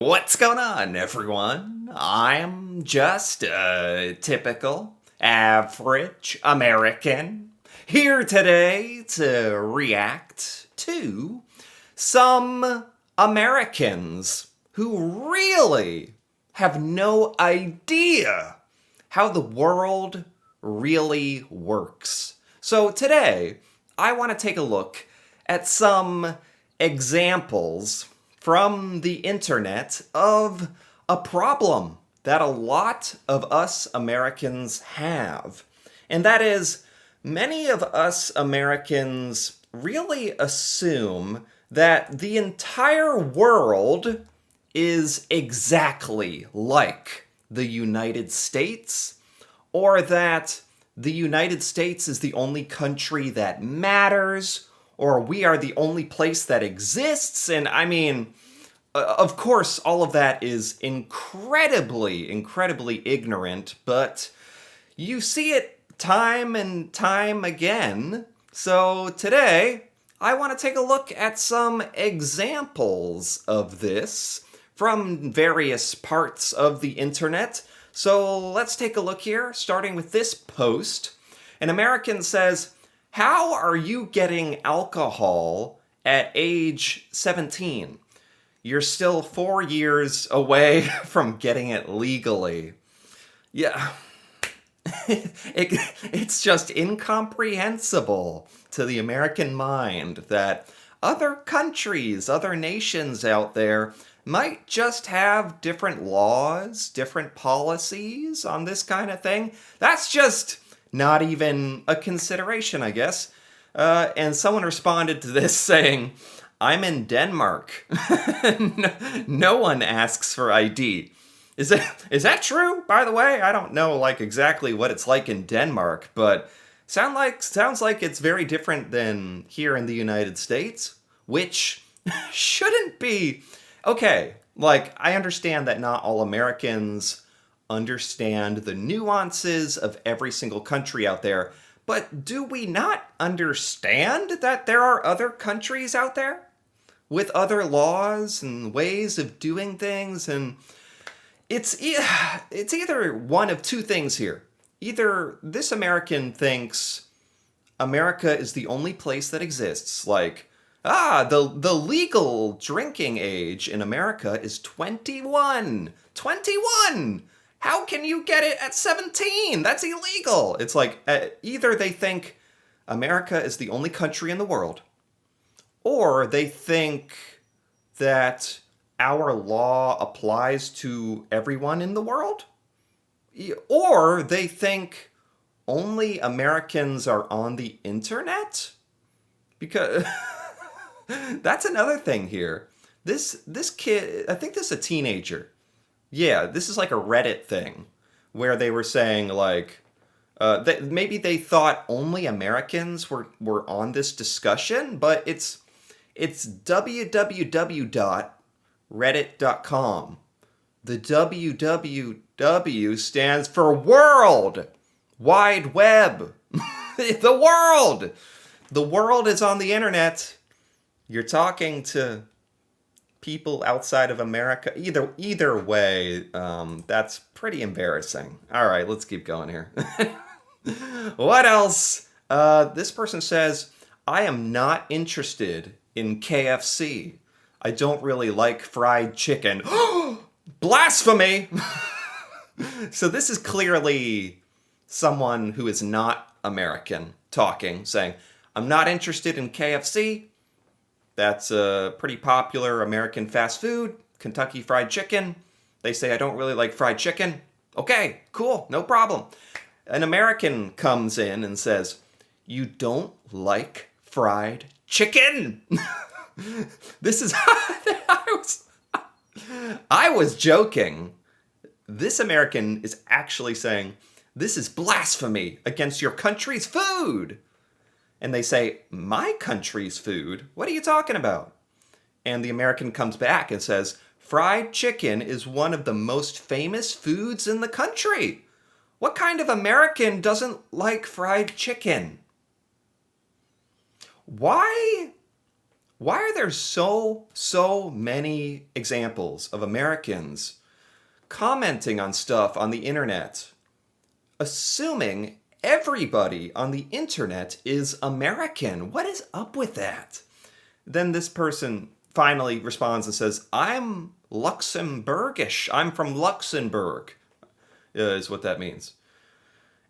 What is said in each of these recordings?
What's going on, everyone? I'm just a typical, average American here today to react to some Americans who really have no idea how the world really works. So today, I want to take a look at some examples from the internet of a problem that a lot of us Americans have. And that is, many of us Americans really assume that the entire world is exactly like the United States, or that the United States is the only country that matters, or we are the only place that exists. And I mean, of course, all of that is incredibly ignorant, but you see it time and time again. So today, I want to take a look at some examples of this from various parts of the internet. So let's take a look here, starting with this post. An American says, "How are you getting alcohol at age 17? You're still 4 years away from getting it legally." Yeah, it's just incomprehensible to the American mind that other countries, other nations out there might just have different laws, different policies on this kind of thing. That's just not even a consideration, I guess. And someone responded to this saying, "I'm in Denmark. No one asks for ID." Is that true? By the way, I don't know exactly what it's like in Denmark, but sounds like it's very different than here in the United States, which shouldn't be. Okay, I understand that not all Americans understand the nuances of every single country out there, but do we not understand that there are other countries out there with other laws and ways of doing things? And it's either one of two things here. Either this American thinks America is the only place that exists, the legal drinking age in America is 21. 21! How can you get it at 17? That's illegal. It's either they think America is the only country in the world, or they think that our law applies to everyone in the world, or they think only Americans are on the internet. Because that's another thing here. This kid, I think this is a teenager. Yeah, this is like a Reddit thing where they were saying that maybe they thought only Americans were on this discussion, but it's www.reddit.com. The www stands for World Wide Web. The world. The world is on the internet. You're talking to people outside of America. Either way, that's pretty embarrassing. All right, let's keep going here. What else? This person says, "I am not interested in KFC. I don't really like fried chicken." Blasphemy! So this is clearly someone who is not American talking, saying, "I'm not interested in KFC. That's a pretty popular American fast food, Kentucky Fried Chicken. They say I don't really like fried chicken. Okay, cool, no problem." An American comes in and says, "You don't like fried chicken?" This is I was joking. This American is actually saying, "This is blasphemy against your country's food." And they say, "My country's food? What are you talking about?" And the American comes back and says, "Fried chicken is one of the most famous foods in the country. What kind of American doesn't like fried chicken?" Why Why are there so many examples of Americans commenting on stuff on the internet, assuming everybody on the internet is American? What is up with that? Then this person finally responds and says, I'm Luxembourgish. I'm from Luxembourg, is what that means.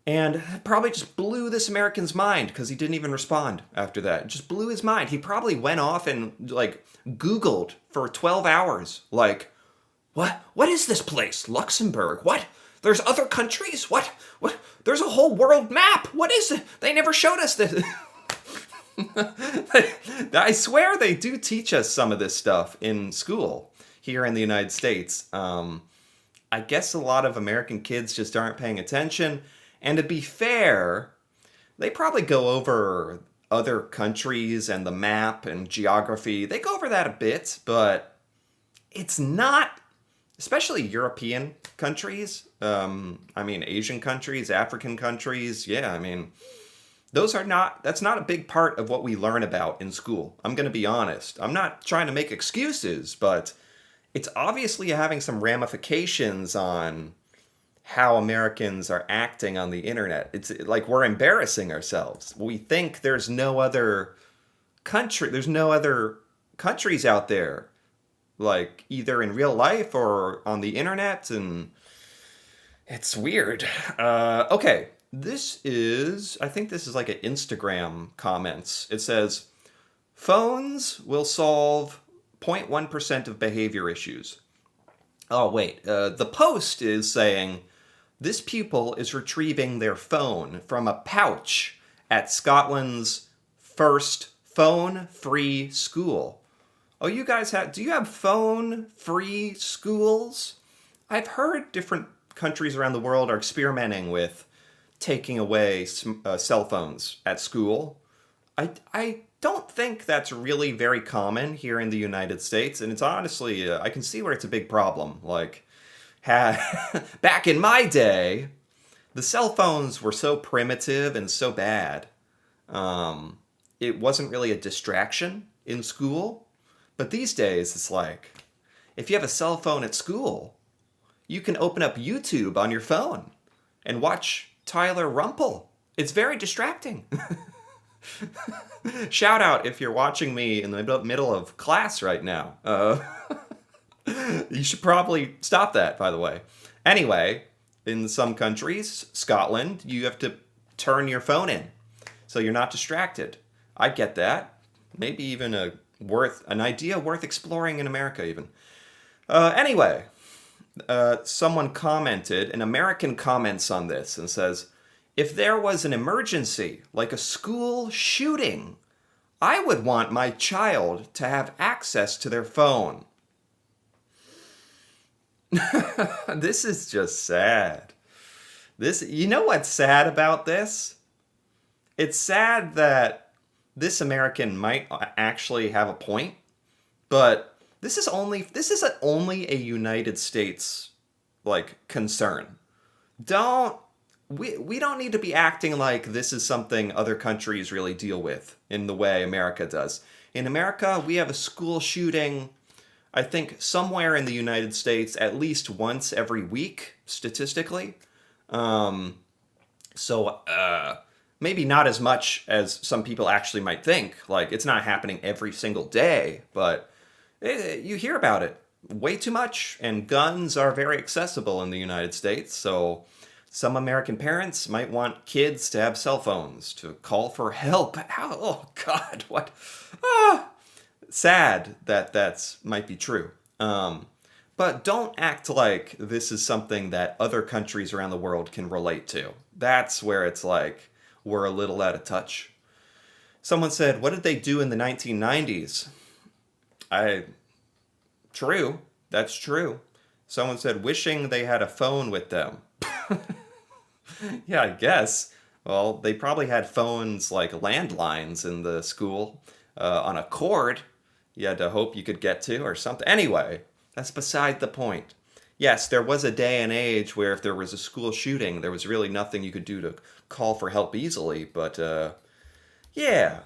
And it probably just blew this American's mind because he didn't even respond after that. It just blew his mind. He probably went off and like Googled for 12 hours. Like, what is this place? Luxembourg? What? There's other countries? What? There's a whole world map. What is it? They never showed us this. I swear they do teach us some of this stuff in school here in the United States. I guess a lot of American kids just aren't paying attention. And to be fair, they probably go over other countries and the map and geography. They go over that a bit, but it's not, especially European countries. Asian countries, African countries. Yeah, that's not a big part of what we learn about in school. I'm going to be honest. I'm not trying to make excuses, but it's obviously having some ramifications on how Americans are acting on the internet. It's like we're embarrassing ourselves. We think there's no other countries out there, like either in real life or on the internet, and it's weird. Okay, I think this is like an Instagram comments. It says, phones will solve 0.1% of behavior issues. Oh, wait. The post is saying, this pupil is retrieving their phone from a pouch at Scotland's first phone-free school. Oh, do you have phone-free schools? I've heard different countries around the world are experimenting with taking away cell phones at school. I don't think that's really very common here in the United States, and it's honestly, I can see where it's a big problem. Like, back in my day, the cell phones were so primitive and so bad. It wasn't really a distraction in school. But these days, it's like, if you have a cell phone at school, you can open up YouTube on your phone and watch Tyler Rumpel. It's very distracting. Shout out if you're watching me in the middle of class right now. You should probably stop that, by the way. Anyway, in some countries, Scotland, you have to turn your phone in so you're not distracted. I get that. Maybe even an idea worth exploring in America, even. Anyway, someone commented, an American comments on this and says, if there was an emergency, like a school shooting, I would want my child to have access to their phone. This is just sad. You know what's sad about this? It's sad that this American might actually have a point, but this is only a United States concern. We don't need to be acting like this is something other countries really deal with in the way America does. In America, we have a school shooting, I think somewhere in the United States at least once every week, statistically. Maybe not as much as some people actually might think. Like, it's not happening every single day, but you hear about it way too much, and guns are very accessible in the United States, so some American parents might want kids to have cell phones to call for help. Oh, God, what? Sad that might be true. But don't act like this is something that other countries around the world can relate to. That's where it's like we're a little out of touch. Someone said, what did they do in the 1990s? True. That's true. Someone said, wishing they had a phone with them. Yeah, I guess. Well, they probably had phones like landlines in the school on a cord you had to hope you could get to or something. Anyway, that's beside the point. Yes, there was a day and age where if there was a school shooting, there was really nothing you could do to call for help easily. But, yeah,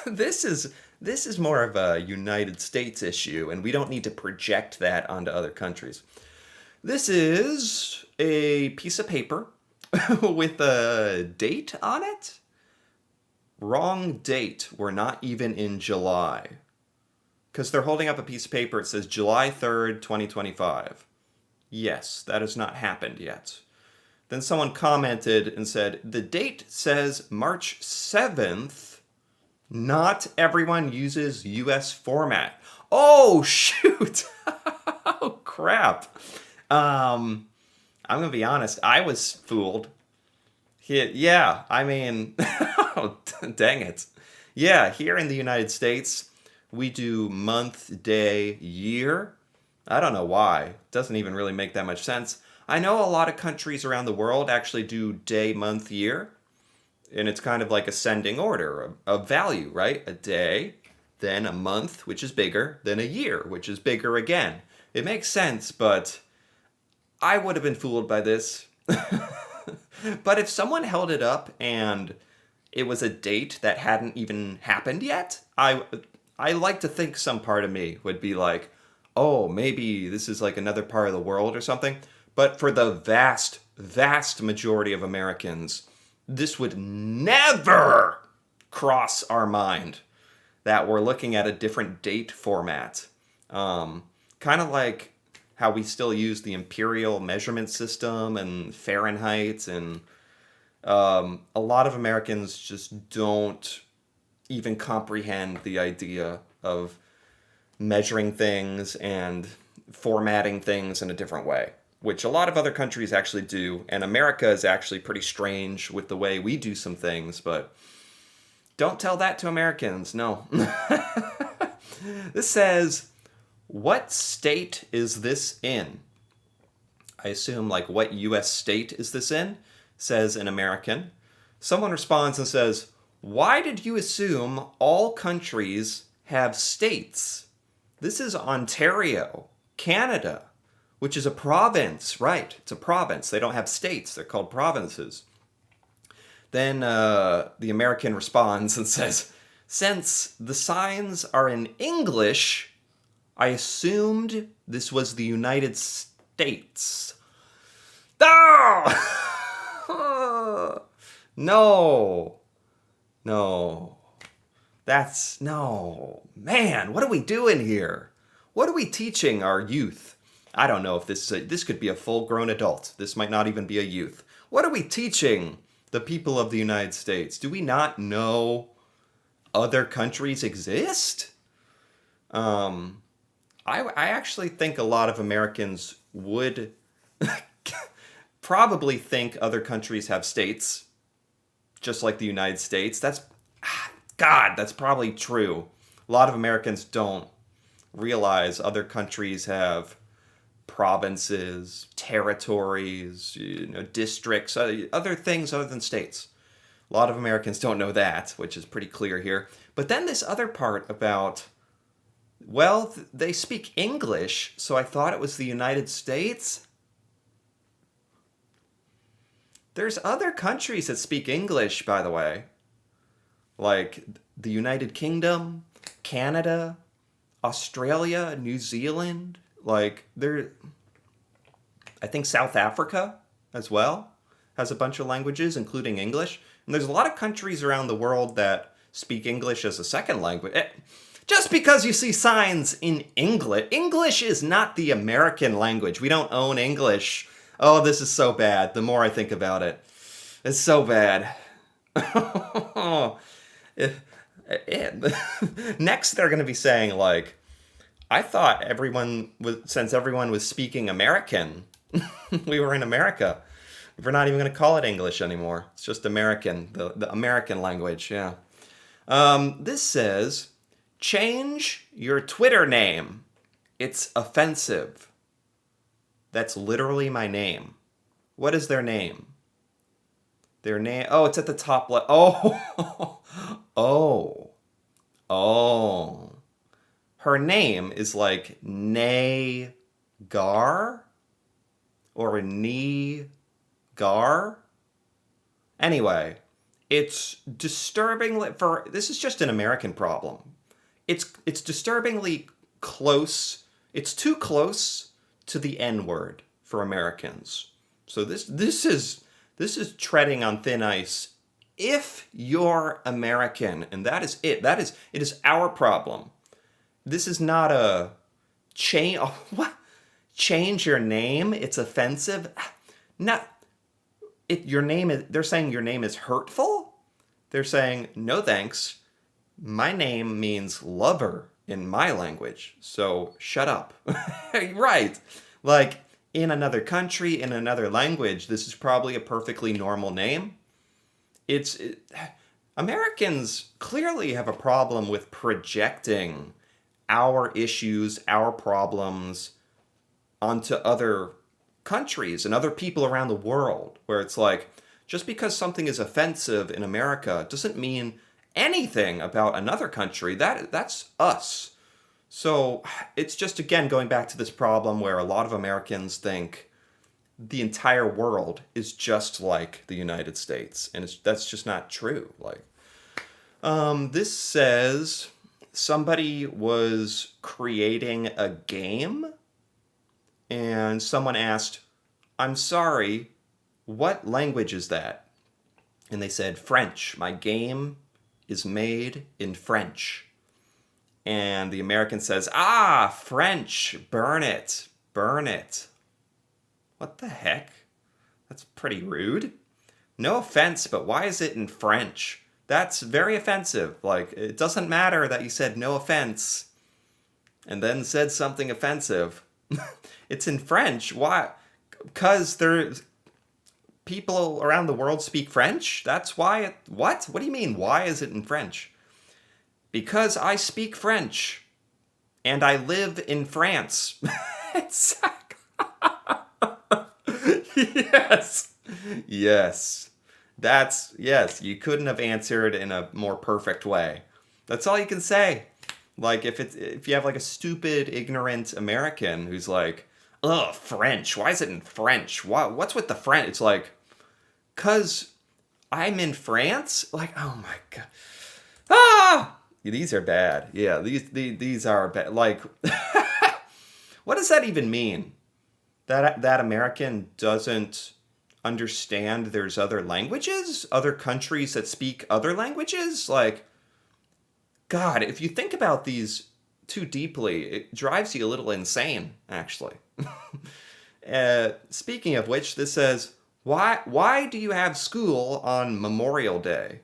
this is This is more of a United States issue, and we don't need to project that onto other countries. This is a piece of paper with a date on it. Wrong date. We're not even in July. Because they're holding up a piece of paper. It says July 3rd, 2025. Yes, that has not happened yet. Then someone commented and said, the date says March 7th. Not everyone uses US format. Oh, shoot. Oh, crap. I'm going to be honest. I was fooled. Yeah, I mean, oh, dang it. Yeah, here in the United States, we do month, day, year. I don't know why. It doesn't even really make that much sense. I know a lot of countries around the world actually do day, month, year. And it's kind of like ascending order of value, right? A day, then a month, which is bigger, then a year, which is bigger again. It makes sense, but I would have been fooled by this. But if someone held it up and it was a date that hadn't even happened yet, I like to think some part of me would be like, oh, maybe this is like another part of the world or something. But for the vast, vast majority of Americans, this would never cross our mind that we're looking at a different date format. Kind of like how we still use the imperial measurement system and Fahrenheit, and a lot of Americans just don't even comprehend the idea of measuring things and formatting things in a different way, which a lot of other countries actually do. And America is actually pretty strange with the way we do some things, but don't tell that to Americans, no. This says, what state is this in? I assume, like, what U.S. state is this in? Says an American. Someone responds and says, why did you assume all countries have states? This is Ontario, Canada, which is a province, right? It's a province. They don't have states. They're called provinces. Then the American responds and says, since the signs are in English, I assumed this was the United States. Oh! No. No. No. Man, what are we doing here? What are we teaching our youth? I don't know if this could be a full-grown adult. This might not even be a youth. What are we teaching the people of the United States? Do we not know other countries exist? I actually think a lot of Americans would probably think other countries have states, just like the United States. That's probably true. A lot of Americans don't realize other countries have provinces, territories, districts, other things other than states. A lot of Americans don't know that, which is pretty clear here. But then this other part about, well, they speak English, so I thought it was the United States. There's other countries that speak English, by the way. Like the United Kingdom, Canada, Australia, New Zealand. I think South Africa as well has a bunch of languages, including English. And there's a lot of countries around the world that speak English as a second language. Just because you see signs in English, English is not the American language. We don't own English. Oh, this is so bad. The more I think about it, it's so bad. Next, they're going to be saying, like, I thought since everyone was speaking American, we were in America. We're not even going to call it English anymore. It's just American, the American language, yeah. This says, change your Twitter name. It's offensive. That's literally my name. What is their name? Their name, oh, it's at the top left. Oh, oh. Her name is like Nagar or Gar. Anyway, it's disturbing this is just an American problem. it's disturbingly close. It's too close to the N word for Americans. So this is treading on thin ice. If you're American, and that is it. It is our problem. This is not a change. Oh, what? Change your name? It's offensive. Not it. Your name is. They're saying your name is hurtful. They're saying no thanks. My name means lover in my language, so shut up. Right. Like in another country, in another language, this is probably a perfectly normal name. Americans clearly have a problem with projecting our issues, our problems onto other countries and other people around the world, where it's like, just because something is offensive in America doesn't mean anything about another country. That's us. So it's just, again, going back to this problem where a lot of Americans think the entire world is just like the United States, and that's just not true. Like, this says somebody was creating a game, and someone asked, "I'm sorry, what language is that?" And they said, "French. My game is made in French." And the American says, "Ah, French, burn it, burn it." What the heck? That's pretty rude. No offense, but why is it in French? That's very offensive. Like, it doesn't matter that you said no offense and then said something offensive. It's in French. Why? Because there's people around the world speak French? That's why it. What? What do you mean? Why is it in French? Because I speak French and I live in France. It's. Yes. Yes. Yes, you couldn't have answered in a more perfect way. That's all you can say. Like, if you have like a stupid, ignorant American who's like, "Ugh, French. Why is it in French? What's with the French?" It's like, "'Cause I'm in France?" Like, oh my god. Ah! These are bad. Yeah, these are bad. Like, what does that even mean? That American doesn't understand there's other languages, other countries that speak other languages? Like, God, if you think about these too deeply, it drives you a little insane, actually. Speaking of which, this says, why do you have school on Memorial Day?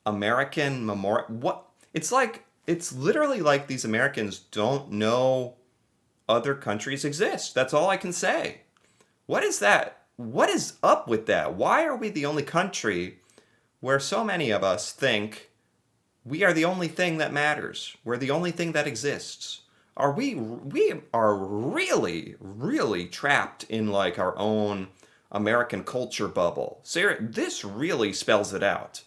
American Memorial... What? It's literally like these Americans don't know other countries exist. That's all I can say. What is that? What is up with that? Why are we the only country where so many of us think we are the only thing that matters? We're the only thing that exists. We are really, really trapped in like our own American culture bubble. Sarah, this really spells it out.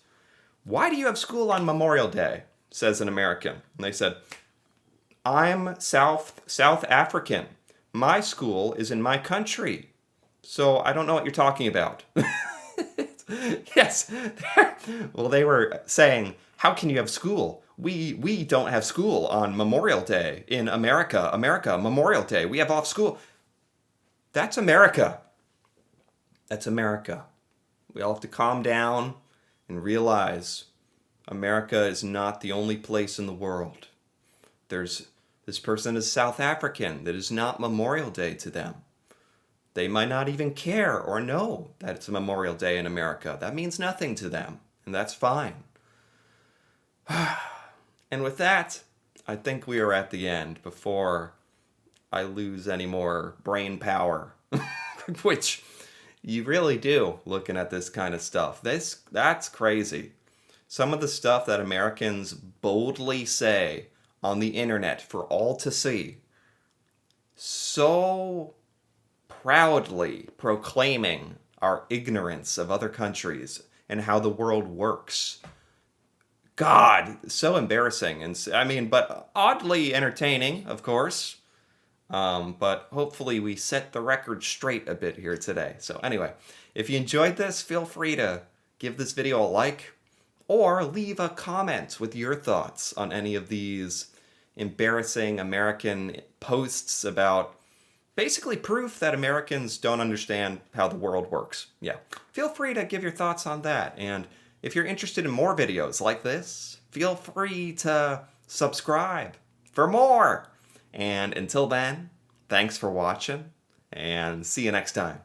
Why do you have school on Memorial Day? Says an American. And they said, "I'm South African. My school is in my country. So I don't know what you're talking about." Yes. Well, they were saying, "How can you have school? We don't have school on Memorial Day in America. America, Memorial Day. We have off school." That's America. That's America. We all have to calm down and realize America is not the only place in the world. This person is South African. That is not Memorial Day to them. They might not even care or know that it's a Memorial Day in America. That means nothing to them, and that's fine. And with that, I think we are at the end before I lose any more brain power, which you really do looking at this kind of stuff. That's crazy. Some of the stuff that Americans boldly say on the internet for all to see, so proudly proclaiming our ignorance of other countries and how the world works. God, so embarrassing. And but oddly entertaining, of course. But hopefully we set the record straight a bit here today. So anyway, if you enjoyed this, feel free to give this video a like. or leave a comment with your thoughts on any of these embarrassing American posts about basically proof that Americans don't understand how the world works. Yeah, feel free to give your thoughts on that. And if you're interested in more videos like this, feel free to subscribe for more. And until then, thanks for watching, and see you next time.